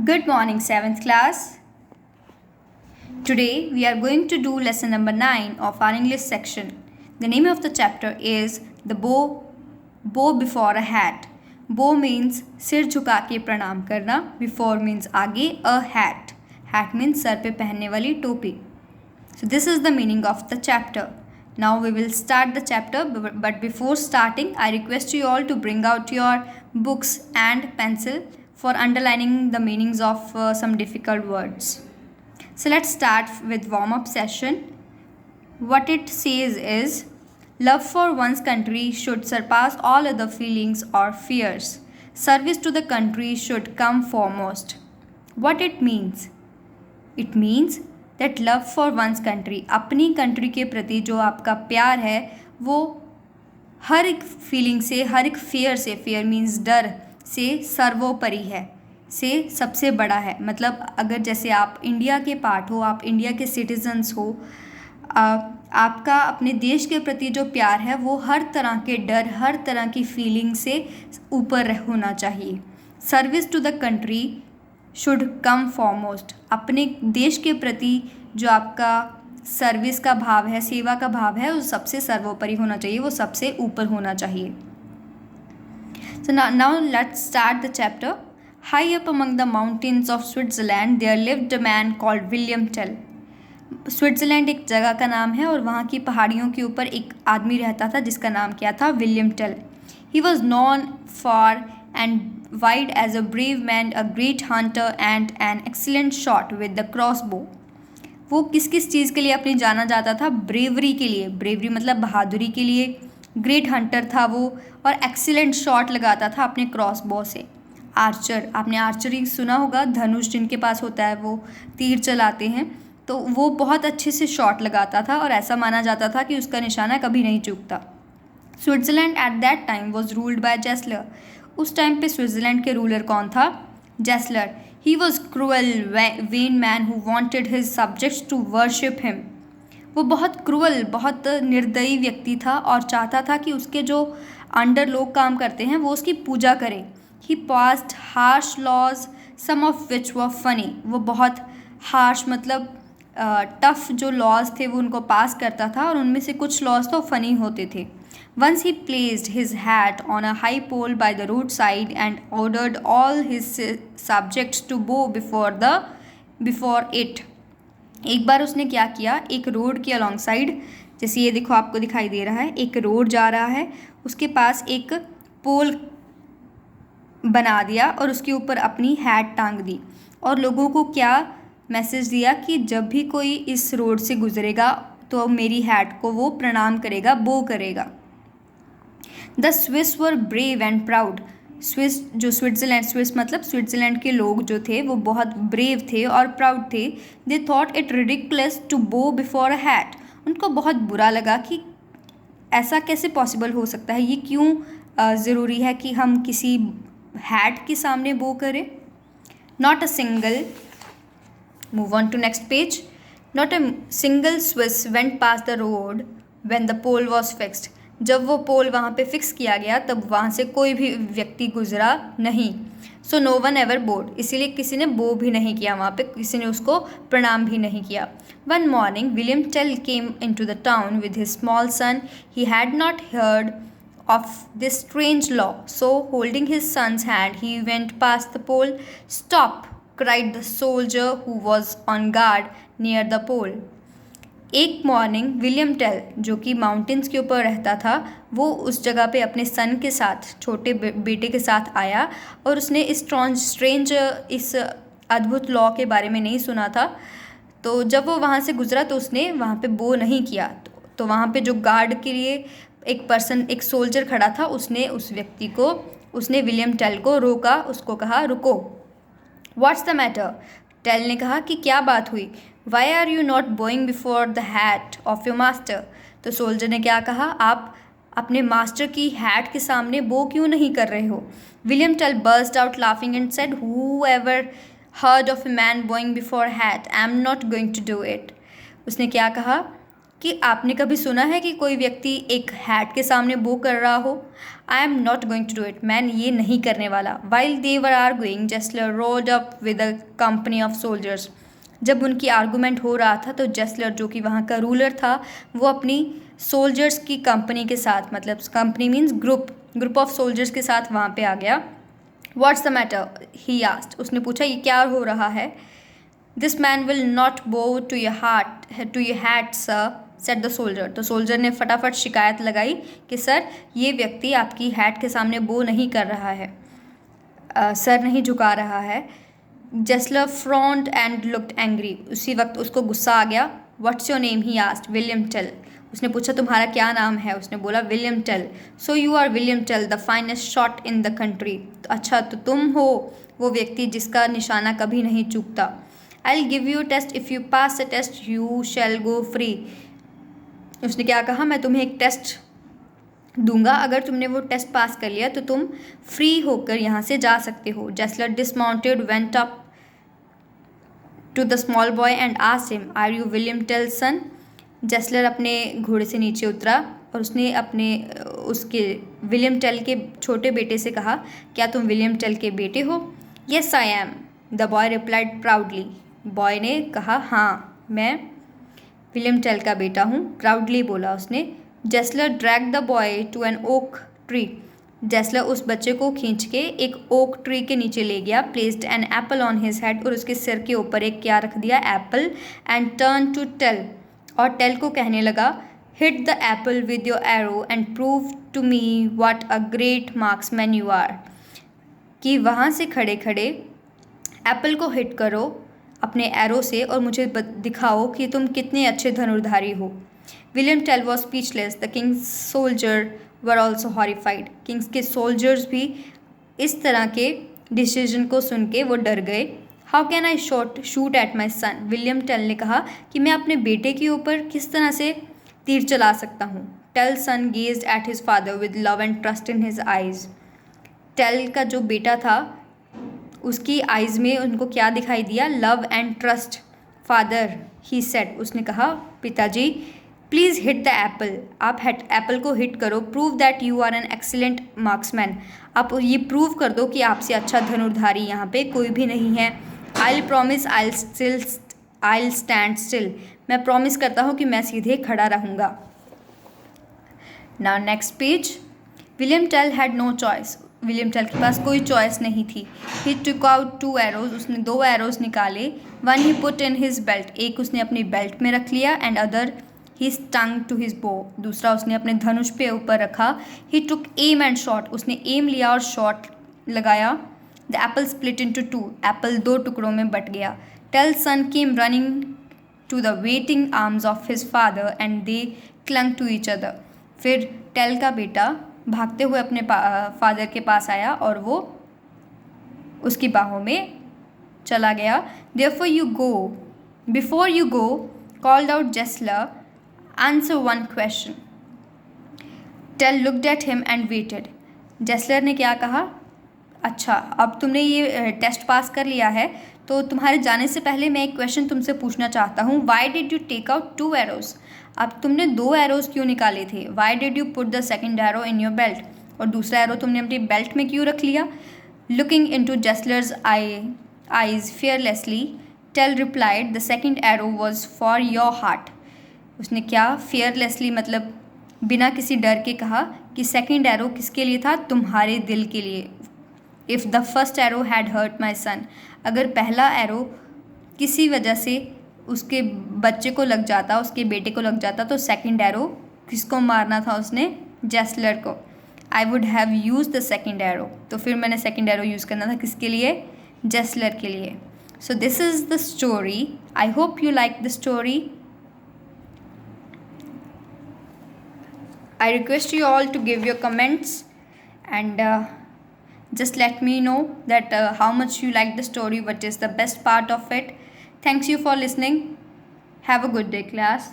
Good morning, 7th class. Today we are going to do lesson number 9 of our English section. The name of the chapter is The Bow Before a Hat. Bow means सिर झुका के प्रणाम करना. Before means आगे. A hat. Hat means sir पे पहनने वाली टोपी. So this is the meaning of the chapter. Now we will start the chapter, but before starting I request you all to bring out your books and pencil for underlining the meanings of some difficult words. So let's start with warm-up session. What it says is, love for one's country should surpass all other feelings or fears. Service to the country should come foremost. What it means? It means that love for one's country, अपनी country के प्रति जो आपका प्यार है वो हर एक feeling से, हर एक फेयर से, फेयर मीन्स डर से सर्वोपरि है, से सबसे बड़ा है. मतलब अगर जैसे आप इंडिया के पार्ट हो, आप इंडिया के सिटीजन्स हो, आपका अपने देश के प्रति जो प्यार है वो हर तरह के डर, हर तरह की फीलिंग से ऊपर होना चाहिए. Service to the country should come foremost. अपने देश के प्रति जो आपका सर्विस का भाव है, सेवा का भाव है, वो सबसे सर्वोपरि होना चाहिए, वो सबसे ऊपर होना चाहिए. So now let's start the chapter. High up among the mountains of Switzerland there lived a man called William Tell. Switzerland एक जगह का नाम है और वहाँ की पहाड़ियों के ऊपर एक आदमी रहता था जिसका नाम क्या था? William Tell. He was known far and wide as a brave man, a great hunter and an excellent shot with the crossbow. वो किस किस चीज़ के लिए अपनी जाना जाता था? ब्रेवरी के लिए. ब्रेवरी मतलब बहादुरी के लिए. ग्रेट हंटर था वो और एक्सीलेंट शॉट लगाता था अपने क्रॉसबो से. आर्चर, आपने आर्चरी सुना होगा, धनुष जिनके पास होता है वो तीर चलाते हैं, तो वो बहुत अच्छे से शॉट लगाता था और ऐसा माना जाता था कि उसका निशाना कभी नहीं चूकता. Switzerland at that time was ruled by Gessler. उस टाइम पे स्विट्ज़रलैंड के रूलर कौन था? Gessler. He was cruel vain man who wanted his subjects to worship him. वो बहुत क्रूअल, बहुत निर्दयी व्यक्ति था और चाहता था कि उसके जो अंडर लोग काम करते हैं वो उसकी पूजा करें. He passed harsh laws, some of which were funny. वो बहुत हार्श मतलब टफ जो लॉज थे वो उनको पास करता था और उनमें से कुछ लॉज तो फनी होते थे. Once he placed his hat on a high pole by the roadside and ordered all his subjects to bow before it. एक बार उसने क्या किया, एक रोड के अलॉन्ग साइड, जैसे ये देखो आपको दिखाई दे रहा है, एक रोड जा रहा है, उसके पास एक पोल बना दिया और उसके ऊपर अपनी हैट टांग दी और लोगों को क्या मैसेज दिया कि जब भी कोई इस रोड से गुजरेगा तो मेरी हैट को वो प्रणाम करेगा, बो करेगा. The Swiss were brave and proud. Swiss जो स्विट्ज़रलैंड, स्विस मतलब स्विट्ज़रलैंड के लोग जो थे वो बहुत ब्रेव थे और प्राउड थे. They thought it ridiculous to bow before a hat. उनको बहुत बुरा लगा कि ऐसा कैसे पॉसिबल हो सकता है, ये क्यों ज़रूरी है कि हम किसी हैट के सामने बो करें. Not a single, move on to next page. Not a single Swiss went past the road when the pole was fixed. जब वो पोल वहाँ पे फिक्स किया गया तब वहाँ से कोई भी व्यक्ति गुजरा नहीं. So no one ever bowed. इसीलिए किसी ने बो भी नहीं किया, वहाँ पे किसी ने उसको प्रणाम भी नहीं किया. One morning William Tell came in to the town with his small son. He had not heard of this strange law, so holding his son's hand he went past the pole. Stop, cried the soldier who was on guard near the pole. एक morning William tell जो कि mountains के ऊपर रहता था वो उस जगह पे अपने सन के साथ, छोटे बेटे के साथ आया और उसने इस स्ट्रेंज, इस अद्भुत लॉ के बारे में नहीं सुना था. तो जब वो वहाँ से गुजरा तो उसने वहाँ पे बो नहीं किया. तो वहाँ पे जो गार्ड के लिए एक पर्सन, एक सोल्जर खड़ा था, उसने उस व्यक्ति को, उसने विलियम टेल को रोका, उसको कहा रुको. What's the matter? टेल ने कहा कि क्या बात हुई? Why are you not bowing before the hat of your master. तो सोल्जर ने क्या कहा, आप अपने मास्टर की हैट के सामने बो क्यों नहीं कर रहे हो? William Tell burst out laughing and said, who ever heard of a man bowing before hat, I am not going to do it. उसने क्या कहा कि आपने कभी सुना है कि कोई व्यक्ति एक हैट के सामने बो कर रहा हो? I am not going to do it, मैं ये नहीं करने वाला। While they were are going, जेस्लर road up with a company of soldiers. जब उनकी आर्गूमेंट हो रहा था तो जेस्लर, जो कि वहाँ का रूलर था, वो अपनी सोल्जर्स की कंपनी के साथ, मतलब company means group of soldiers के साथ वहाँ पे आ गया। What's the matter, he asked, उसने पूछा ये क्या हो रहा है? This man will not bow to your hat sir, said the soldier. तो सोल्जर ने फटाफट शिकायत लगाई कि सर, ये व्यक्ति आपकी हैट के सामने बो नहीं कर रहा है, सर नहीं झुका रहा है। Gessler frowned and looked angry, उसी वक्त उसको गुस्सा आ गया। What's your name, he asked. William Tell, उसने पूछा तुम्हारा क्या नाम है? उसने बोला William Tell. So you are William Tell, the finest shot in the country. तो अच्छा, तो तुम हो वो व्यक्ति जिसका निशाना कभी नहीं चूकता। I will give you test, if you pass the test you shall go free. उसने क्या कहा, मैं तुम्हें एक टेस्ट दूंगा, अगर तुमने वो टेस्ट पास कर लिया तो तुम फ्री होकर यहाँ से जा सकते हो। Gessler dismounted, went up to the small boy and asked him, are you William Tell's son? Gessler अपने घोड़े से नीचे उतरा और उसने उसके विलियम टेल के छोटे बेटे से कहा, क्या तुम विलियम टेल के बेटे हो? Yes I am, the boy replied proudly. Boy ने कहा, हाँ मैं विलियम टेल का बेटा हूँ, प्राउडली बोला उसने। Gessler drag the boy to an oak tree, Gessler उस बच्चे को खींच के एक ओक ट्री के नीचे ले गया। Placed an apple on his head, और उसके सिर के ऊपर एक क्या रख दिया, apple. And turn to Tell, और टेल को कहने लगा, hit the apple with your arrow and prove to me what a great marksman you are. कि वहाँ से खड़े खड़े एप्पल को हिट करो अपने एरो से और मुझे दिखाओ कि तुम कितने अच्छे धनुर्धारी हो। William Tell was speechless, the king's soldier were also horrified. King's के सोल्जर्स भी इस तरह के डिसीजन को सुन के वो डर गए। How can I shoot at my son, William Tell ने कहा कि मैं अपने बेटे के ऊपर किस तरह से तीर चला सकता हूँ। Tell son gazed at his father with love and trust in his eyes. Tell का जो बेटा था उसकी आइज़ में उनको क्या दिखाई दिया, love and trust. Father, he said, उसने कहा, पिताजी प्लीज़ हिट द एप्पल, आप एप्पल को हिट करो। Prove that you are an excellent marksman, आप ये प्रूव कर दो कि आपसे अच्छा धनुर्धारी यहाँ पे कोई भी नहीं है। I promise I stand still, मैं प्रॉमिस करता हूँ कि मैं सीधे खड़ा रहूँगा। Now next page. William Tell had no choice, William Tell के पास कोई चॉइस नहीं थी। ही टुक आउट 2 एरोज, उसने 2 एरोज निकाले। One he put in his belt, एक उसने अपनी बेल्ट में रख लिया। And other he strung to his bow, दूसरा उसने अपने धनुष पे ऊपर रखा। He took aim and shot, उसने एम लिया और शॉट लगाया। The apple split into 2, apple 2 टुकड़ों में बट गया। Tell son came running to the waiting arms of his father and they clung to each other. फिर टेल का बेटा भागते हुए अपने फादर के पास आया और वो उसकी बाहों में चला गया। Before you go called out Gessler, answer one question. Tell looked at him and waited. Gessler ने क्या कहा, अच्छा अब तुमने ये टेस्ट पास कर लिया है तो तुम्हारे जाने से पहले मैं एक क्वेश्चन तुमसे पूछना चाहता हूँ। Why did you take out 2 arrows, अब तुमने 2 एरोज क्यों निकाले थे? Why did you put the second arrow in your belt, और दूसरा एरो तुमने अपनी बेल्ट में क्यों रख लिया? Looking in to Gessler's eyes fearlessly, Tell replied, the second arrow was for your heart. उसने क्या fearlessly मतलब बिना किसी डर के कहा कि सेकेंड एरो किसके लिए था? तुम्हारे दिल के लिए। If the first arrow had hurt my son, अगर पहला एरो किसी वजह से उसके बच्चे को लग जाता, उसके बेटे को लग जाता, तो सेकेंड एरो किसको मारना था उसने? जेस्लर को। I would have use the second arrow, तो फिर मैंने सेकेंड एरो यूज़ करना था किसके लिए? जेस्लर के लिए। So this is the story. I hope you like the story. I request you all to give your comments and just let me know that how much you like the story, what is the best part of it. Thanks you for listening. Have a good day, class.